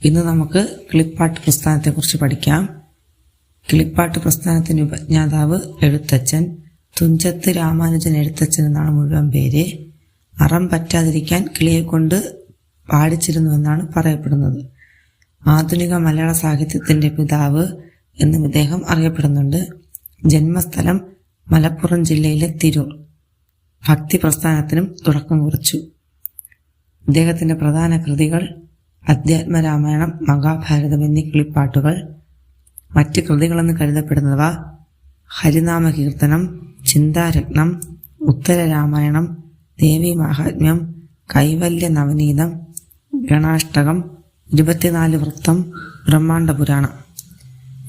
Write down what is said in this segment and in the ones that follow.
ഇന്ന് നമുക്ക് കിളിപ്പാട്ട് പ്രസ്ഥാനത്തെക്കുറിച്ച് പഠിക്കാം. കിളിപ്പാട്ട് പ്രസ്ഥാനത്തിന്റെ ഉപജ്ഞാതാവ് എഴുത്തച്ഛൻ. തുഞ്ചത്ത് രാമാനുജൻ എഴുത്തച്ഛൻ എന്നാണ് മുഴുവൻ പേര്. അറം പറ്റാതിരിക്കാൻ കിളിയെക്കൊണ്ട് പാടിച്ചിരുന്നു എന്നാണ് പറയപ്പെടുന്നത്. ആധുനിക മലയാള സാഹിത്യത്തിന്റെ പിതാവ് എന്നും ഇദ്ദേഹം അറിയപ്പെടുന്നുണ്ട്. ജന്മസ്ഥലം മലപ്പുറം ജില്ലയിലെ തിരൂർ. ഭക്തി പ്രസ്ഥാനത്തിനും തുടക്കം കുറിച്ചു. ഇദ്ദേഹത്തിന്റെ പ്രധാന കൃതികൾ അധ്യാത്മരാമായണം, മഹാഭാരതം എന്നീ കിളിപ്പാട്ടുകൾ. മറ്റ് കൃതികളെന്ന് കരുതപ്പെടുന്നവ ഹരിനാമ കീർത്തനം, ചിന്താരത്നം, ഉത്തരരാമായണം, ദേവി മാഹാത്മ്യം, കൈവല്യ നവനീതം, ഗണാഷ്ടകം, 24 വൃത്തം, ബ്രഹ്മാണ്ഡപുരാണം.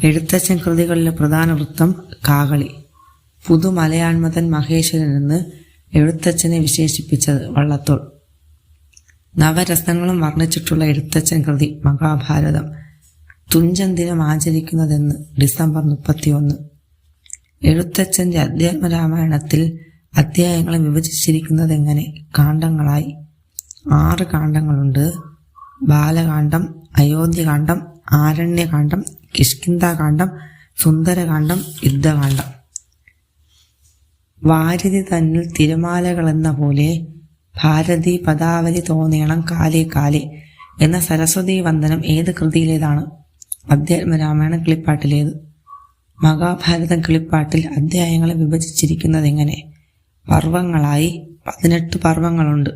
എഴുത്തച്ഛൻ കൃതികളിലെ പ്രധാന വൃത്തം കാകളി. പുതുമലയാൺമതൻ മഹേശ്വരൻ എന്ന് എഴുത്തച്ഛനെ വിശേഷിപ്പിച്ചത് വള്ളത്തോൾ. നവരസങ്ങളും വർണ്ണിച്ചിട്ടുള്ള എഴുത്തച്ഛൻ കൃതി മഹാഭാരതം. തുഞ്ചൻ ദിനം ആചരിക്കുന്നതെന്ന് ഡിസംബർ 31. എഴുത്തച്ഛന്റെ അധ്യാത്മരാമായണത്തിൽ അധ്യായങ്ങളെ വിഭജിച്ചിരിക്കുന്നതെങ്ങനെ? കാണ്ഡങ്ങളായി. 6 കാണ്ഡങ്ങളുണ്ട്. ബാലകാന്ഡം, അയോധ്യകാന്ഡം, ആരണ്യകാന്ഡം, കിഷ്കിന്ധാകാന്ഡം, സുന്ദരകാന്ഡം, യുദ്ധകാന്ഡം. വാരിധി തന്നിൽ തിരമാലകളെന്ന പോലെ ഭാരതി പദാവലി തോന്നേണം കാലേ കാലേ എന്ന സരസ്വതീ വന്ദനം ഏത് കൃതിയിലേതാണ്? അധ്യാത്മരാമായണം കിളിപ്പാട്ടിലേത്? മഹാഭാരതം കിളിപ്പാട്ടിൽ അധ്യായങ്ങളെ വിഭജിച്ചിരിക്കുന്നതെങ്ങനെ? പർവ്വങ്ങളായി. 18 പർവ്വങ്ങളുണ്ട്.